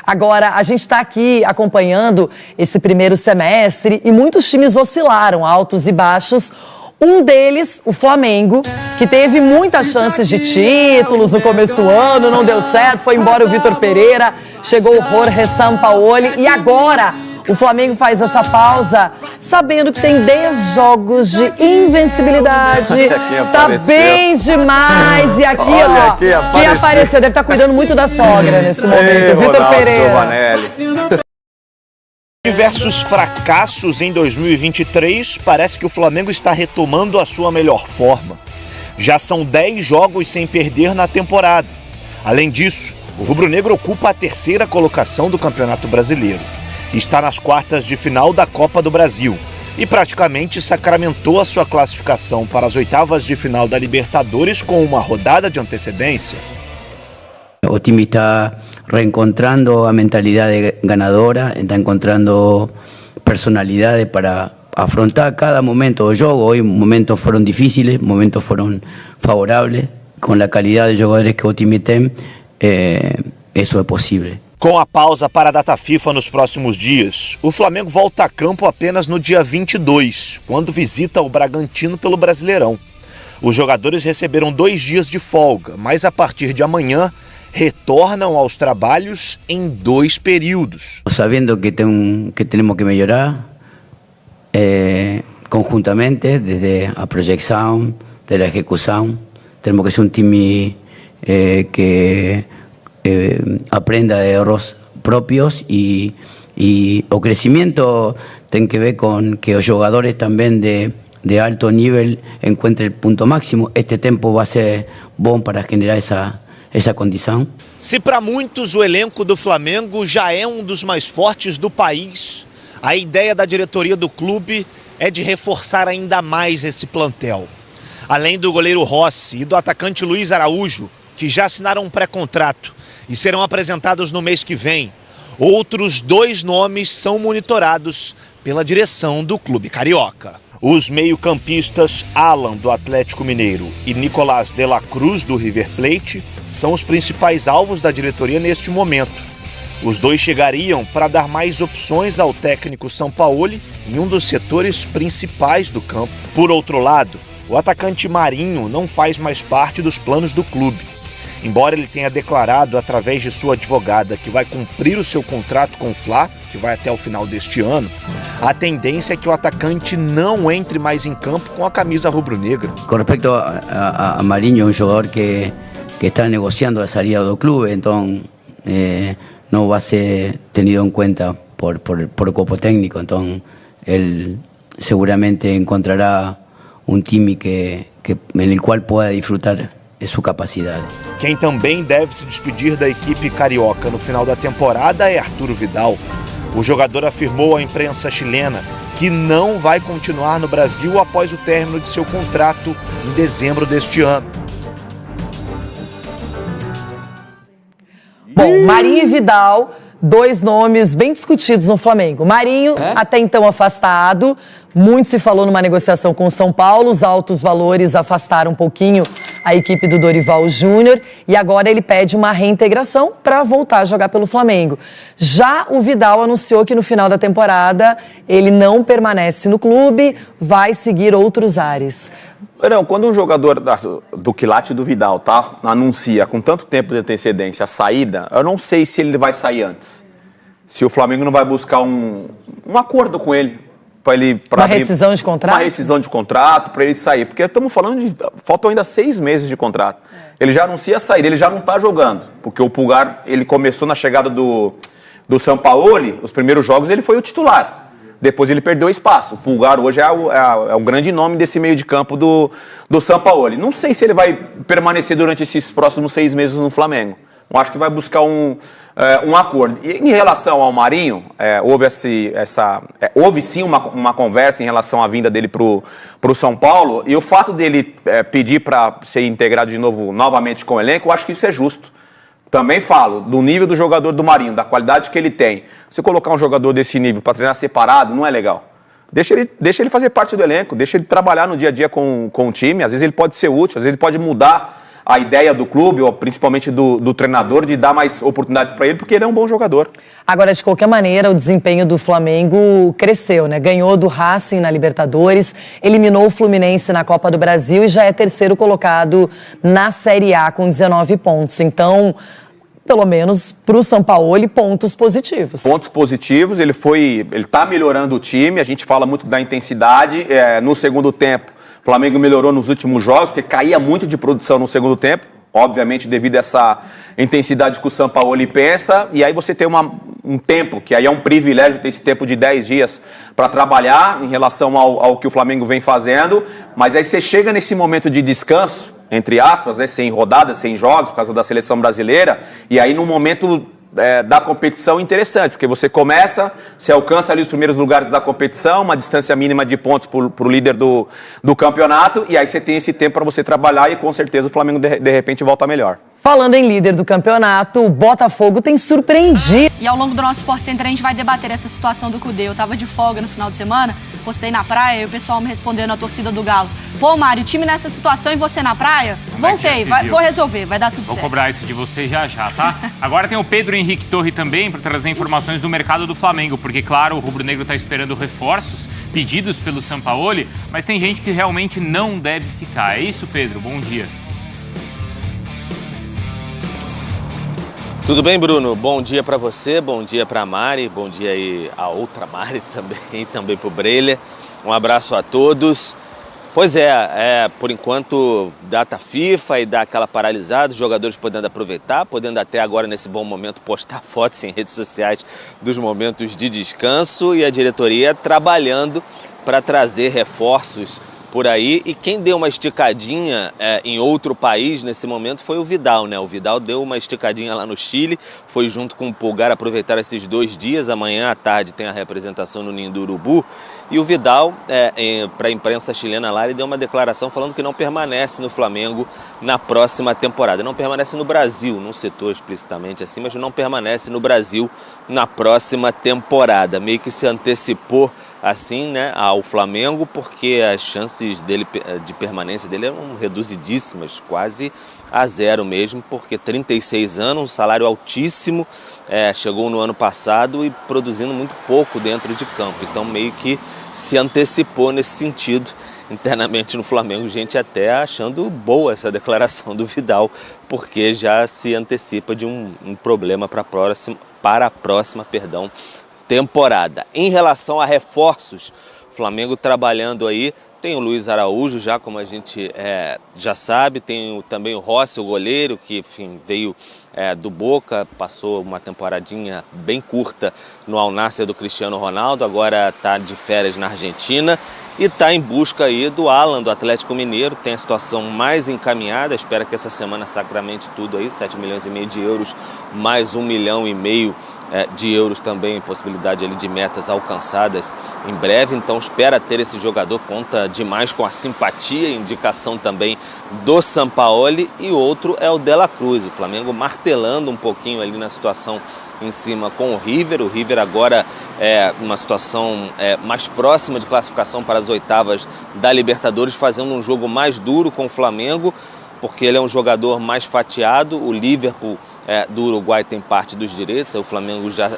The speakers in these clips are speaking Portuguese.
Agora, a gente está aqui acompanhando esse primeiro semestre e muitos times oscilaram, altos e baixos. Um deles, o Flamengo, que teve muitas chances de títulos no começo do ano, não deu certo, foi embora o Vitor Pereira, chegou o Jorge Sampaoli e agora o Flamengo faz essa pausa sabendo que tem 10 jogos de invencibilidade. Tá bem demais. E aqui, ó, quem apareceu deve estar cuidando muito da sogra nesse momento, Vitor Pereira. Diversos fracassos em 2023, parece que o Flamengo está retomando a sua melhor forma. Já são 10 jogos sem perder na temporada. Além disso, o rubro-negro ocupa a 3ª colocação do Campeonato Brasileiro. Está nas quartas de final da Copa do Brasil e praticamente sacramentou a sua classificação para as 8ª de final da Libertadores com uma rodada de antecedência. O time está reencontrando a mentalidade ganadora, está encontrando personalidade para afrontar cada momento do jogo. Hoy momentos foram difíceis, momentos foram favoráveis. Com a qualidade de jogadores que o time tem, isso é possível. Com a pausa para a data FIFA nos próximos dias, o Flamengo volta a campo apenas no dia 22, quando visita o Bragantino pelo Brasileirão. Os jogadores receberam 2 dias de folga, mas a partir de amanhã retornam aos trabalhos em 2 períodos. Sabendo que temos que melhorar conjuntamente, desde a projeção, desde a execução, temos que ser time que aprenda de erros propios y o crecimiento tiene que ver con que los jugadores también de alto nivel encuentren el punto máximo. Este tempo va a ser bom para generar essa condição. Se para muitos o elenco do Flamengo já é um dos mais fortes do país, a ideia da diretoria do clube é de reforçar ainda mais esse plantel. Além do goleiro Rossi e do atacante Luiz Araújo, que já assinaram um pré-contrato e serão apresentados no mês que vem, outros 2 nomes são monitorados pela direção do clube carioca. Os meio-campistas Alan, do Atlético Mineiro, e Nicolás de la Cruz, do River Plate, são os principais alvos da diretoria neste momento. Os 2 chegariam para dar mais opções ao técnico Sampaoli em um dos setores principais do campo. Por outro lado, o atacante Marinho não faz mais parte dos planos do clube. Embora ele tenha declarado através de sua advogada que vai cumprir o seu contrato com o Fla, que vai até o final deste ano, a tendência é que o atacante não entre mais em campo com a camisa rubro-negra. Com respeito a Marinho, um jogador que está negociando a saída do clube, então não vai ser tenido em conta por o corpo técnico, então ele seguramente encontrará um time en el qual pueda disfrutar de sua capacidade. Quem também deve se despedir da equipe carioca no final da temporada é Arturo Vidal. O jogador afirmou à imprensa chilena que não vai continuar no Brasil após o término de seu contrato em dezembro deste ano. Bom, Marinho e Vidal, 2 nomes bem discutidos no Flamengo. Marinho, até então afastado, muito se falou numa negociação com o São Paulo, os altos valores afastaram um pouquinho a equipe do Dorival Júnior e agora ele pede uma reintegração para voltar a jogar pelo Flamengo. Já o Vidal anunciou que no final da temporada ele não permanece no clube, vai seguir outros ares. Não, quando um jogador do quilate do Vidal, tá, anuncia com tanto tempo de antecedência a saída, eu não sei se ele vai sair antes. Se o Flamengo não vai buscar um acordo com ele. Uma rescisão de contrato? Uma rescisão de contrato para ele sair. Porque estamos falando de... Faltam ainda 6 meses de contrato. Ele já anuncia a saída, ele já não está jogando. Porque o Pulgar, ele começou na chegada do Sampaoli, os primeiros jogos ele foi o titular. Depois ele perdeu espaço. O Pulgar hoje é o grande nome desse meio de campo do Sampaoli. Não sei se ele vai permanecer durante esses próximos 6 meses no Flamengo. Eu acho que vai buscar um acordo. E em relação ao Marinho, houve sim uma conversa em relação à vinda dele para o São Paulo, e o fato dele pedir para ser integrado novamente com o elenco, eu acho que isso é justo. Também falo do nível do jogador do Marinho, da qualidade que ele tem. Se colocar um jogador desse nível para treinar separado, não é legal. Deixa ele fazer parte do elenco, deixa ele trabalhar no dia a dia com o time, às vezes ele pode ser útil, às vezes ele pode mudar a ideia do clube, ou principalmente do treinador, de dar mais oportunidades para ele, porque ele é um bom jogador. Agora, de qualquer maneira, o desempenho do Flamengo cresceu, né? Ganhou do Racing na Libertadores, eliminou o Fluminense na Copa do Brasil e já é terceiro colocado na Série A com 19 pontos. Então, pelo menos para o Sampaoli, pontos positivos. Pontos positivos, ele está melhorando o time, a gente fala muito da intensidade, no segundo tempo. O Flamengo melhorou nos últimos jogos, porque caía muito de produção no segundo tempo, obviamente devido a essa intensidade que o Sampaoli pensa, e aí você tem um tempo, que aí é um privilégio ter esse tempo de 10 dias para trabalhar em relação ao que o Flamengo vem fazendo, mas aí você chega nesse momento de descanso, entre aspas, né, sem rodadas, sem jogos, por causa da seleção brasileira, e aí num momento da competição interessante, porque você alcança ali os primeiros lugares da competição, uma distância mínima de pontos para o líder do campeonato, e aí você tem esse tempo para você trabalhar e com certeza o Flamengo de repente volta melhor. Falando em líder do campeonato, o Botafogo tem surpreendido. E ao longo do nosso Sport Center a gente vai debater essa situação do Cudê. Eu tava de folga no final de semana, postei na praia e o pessoal me respondendo, a torcida do Galo. Pô, Mário, time nessa situação e você na praia? Voltei, vou resolver, vai dar tudo certo. Vou cobrar isso de você já, tá? Agora tem o Pedro Henrique Torre também para trazer informações do mercado do Flamengo, porque, claro, o rubro-negro tá esperando reforços pedidos pelo Sampaoli, mas tem gente que realmente não deve ficar. É isso, Pedro? Bom dia. Tudo bem, Bruno? Bom dia para você, bom dia para a Mari, bom dia aí a outra Mari também para o Breler. Um abraço a todos. Pois por enquanto, data FIFA e dá aquela paralisada, os jogadores podendo aproveitar, podendo até agora, nesse bom momento, postar fotos em redes sociais dos momentos de descanso e a diretoria trabalhando para trazer reforços por aí, e quem deu uma esticadinha em outro país nesse momento foi o Vidal, né? O Vidal deu uma esticadinha lá no Chile, foi junto com o Pulgar aproveitar esses 2 dias, amanhã à tarde tem a representação no Ninho do Urubu, e o Vidal, para a imprensa chilena lá, ele deu uma declaração falando que não permanece no Flamengo na próxima temporada, não permanece no Brasil, não citou explicitamente assim, mas não permanece no Brasil na próxima temporada, meio que se antecipou assim, né, ao Flamengo, porque as chances dele, de permanência dele eram reduzidíssimas, quase a zero mesmo, porque 36 anos, um salário altíssimo, chegou no ano passado e produzindo muito pouco dentro de campo, então meio que se antecipou nesse sentido. Internamente no Flamengo, gente até achando boa essa declaração do Vidal, porque já se antecipa de um problema para a próxima temporada. Em relação a reforços, o Flamengo trabalhando aí, tem o Luiz Araújo já, como a gente já sabe, tem também o Rossi, o goleiro, que enfim, veio do Boca, passou uma temporadinha bem curta no Al Nassr do Cristiano Ronaldo, agora está de férias na Argentina e está em busca aí do Alan, do Atlético Mineiro, tem a situação mais encaminhada, espera que essa semana sacramente tudo aí, 7,5 milhões de euros, mais 1,5 milhão de euros também, possibilidade ali de metas alcançadas em breve, então espera ter esse jogador, conta demais com a simpatia e indicação também do Sampaoli, e outro é o De La Cruz, o Flamengo martelando um pouquinho ali na situação em cima com o River agora uma situação mais próxima de classificação para as oitavas da Libertadores, fazendo um jogo mais duro com o Flamengo, porque ele é um jogador mais fatiado, o Liverpool do Uruguai tem parte dos direitos, o Flamengo já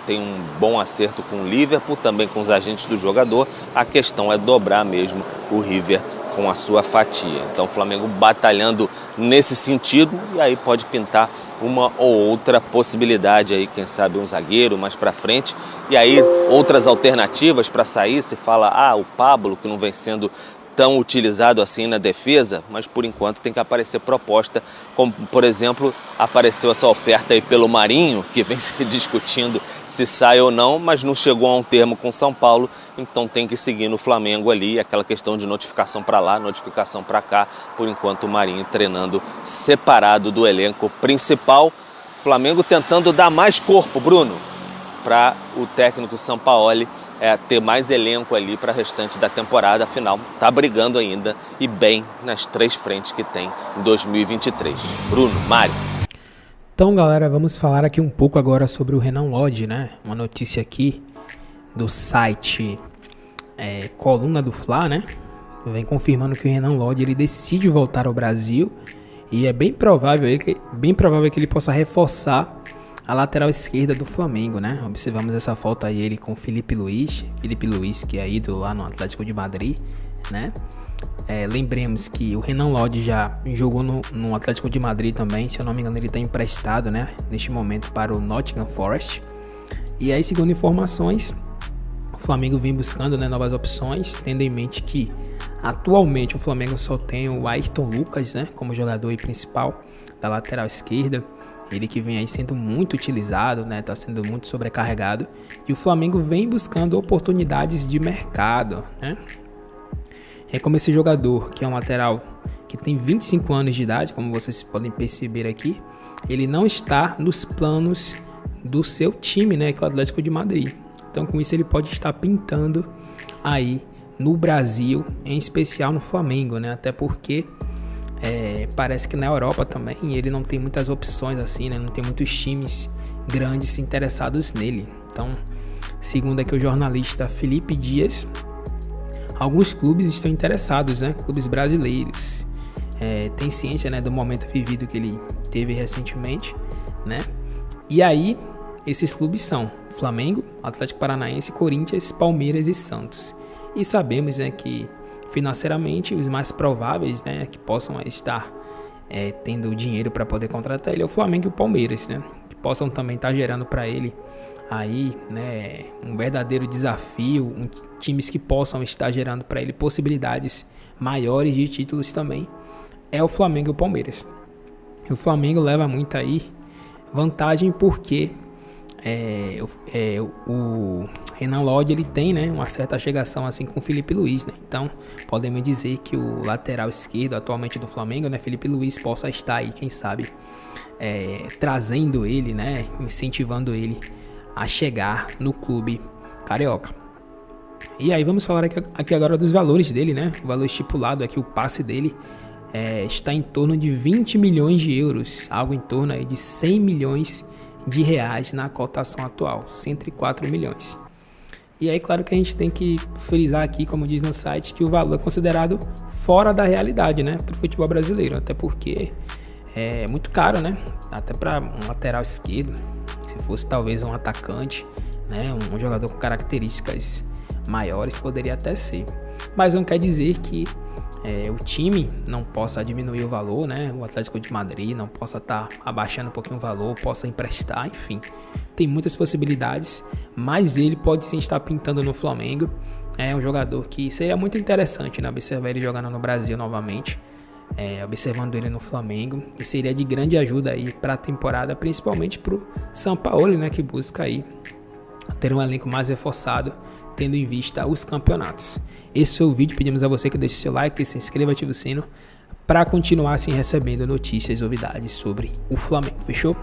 tem um bom acerto com o Liverpool, também com os agentes do jogador, a questão é dobrar mesmo o River com a sua fatia. Então o Flamengo batalhando nesse sentido, e aí pode pintar uma ou outra possibilidade aí, quem sabe um zagueiro mais para frente, e aí outras alternativas para sair, se fala, o Pablo, que não vem sendo tão utilizado assim na defesa, mas por enquanto tem que aparecer proposta, como por exemplo apareceu essa oferta aí pelo Marinho, que vem se discutindo se sai ou não, mas não chegou a um termo com São Paulo, então tem que seguir no Flamengo ali, aquela questão de notificação para lá, notificação para cá, por enquanto o Marinho treinando separado do elenco principal. Flamengo tentando dar mais corpo, Bruno, para o técnico Sampaoli ter mais elenco ali para a restante da temporada, afinal está brigando ainda e bem nas 3 frentes que tem em 2023. Bruno, Mário. Então, galera, vamos falar aqui um pouco agora sobre o Renan Lodge, né? Uma notícia aqui do site Coluna do Fla, né? Vem confirmando que o Renan Lodge ele decide voltar ao Brasil E é bem provável que ele possa reforçar a lateral esquerda do Flamengo, né? Observamos essa foto aí, ele com Felipe Luiz, que é ídolo lá no Atlético de Madrid, né? Lembremos que o Renan Lodge já jogou no Atlético de Madrid também, se eu não me engano ele está emprestado, né? Neste momento para o Nottingham Forest. E aí, segundo informações, o Flamengo vem buscando, né, novas opções, tendo em mente que atualmente o Flamengo só tem o Ayrton Lucas, né, como jogador principal da lateral esquerda. Ele que vem aí sendo muito utilizado, né, tá sendo muito sobrecarregado. E o Flamengo vem buscando oportunidades de mercado, né? É como esse jogador, que é um lateral que tem 25 anos de idade, como vocês podem perceber aqui, ele não está nos planos do seu time, né, que é o Atlético de Madrid. Então, com isso, ele pode estar pintando aí no Brasil, em especial no Flamengo, né? Até porque parece que na Europa também ele não tem muitas opções assim, né? Não tem muitos times grandes interessados nele. Então, segundo aqui o jornalista Felipe Dias, alguns clubes estão interessados, né? Clubes brasileiros. Tem ciência, né, do momento vivido que ele teve recentemente, né? E aí, esses clubes são Flamengo, Atlético Paranaense, Corinthians, Palmeiras e Santos. E sabemos, né, que financeiramente os mais prováveis, né, que possam estar tendo dinheiro para poder contratar ele é o Flamengo e o Palmeiras, né? Que possam também estar gerando para ele aí, né, um verdadeiro desafio, times que possam estar gerando para ele possibilidades maiores de títulos também, é o Flamengo e o Palmeiras. E o Flamengo leva muito aí vantagem porque o Renan Lodge, ele tem, né, uma certa chegação assim com o Felipe Luiz, né? Então podemos dizer que o lateral esquerdo atualmente do Flamengo, né, Felipe Luiz, possa estar aí, quem sabe, trazendo ele, né, incentivando ele a chegar no clube carioca. E aí vamos falar aqui agora dos valores dele, né? O valor estipulado aqui, o passe dele está em torno de 20 milhões de euros, algo em torno aí de 100 milhões de reais na cotação atual, 104 milhões. E aí, claro que a gente tem que frisar aqui, como diz no site, que o valor é considerado fora da realidade, né, para o futebol brasileiro, até porque é muito caro, né, até para um lateral esquerdo, se fosse talvez um atacante, né, um jogador com características maiores, poderia até ser, mas não quer dizer que o time não possa diminuir o valor, né? O Atlético de Madrid não possa estar abaixando um pouquinho o valor, possa emprestar, enfim. Tem muitas possibilidades, mas ele pode sim estar pintando no Flamengo. É um jogador que seria muito interessante, né? Observar ele jogando no Brasil novamente, observando ele no Flamengo. E seria de grande ajuda aí para a temporada, principalmente para o São Paulo, né? Que busca aí ter um elenco mais reforçado, tendo em vista os campeonatos. Esse foi o vídeo, pedimos a você que deixe seu like, se inscreva, ative o sino para continuar assim recebendo notícias e novidades sobre o Flamengo, fechou?